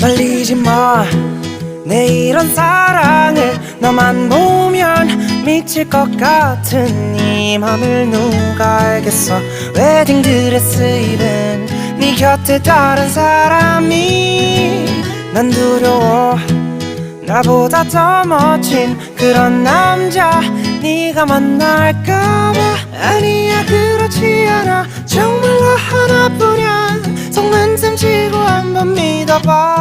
말리지 마. 내 이런 사랑을 너만 보면 미칠 것 같은 이 맘을 누가 알겠어. 웨딩드레스 입은 네 곁에 다른 사람이 난 두려워. 나보다 더 멋진 그런 남자 네가 만날까봐. 아니야 그렇지 않아. 정말로 하나뿐이야. 속는 셈 치고 한번 믿어봐.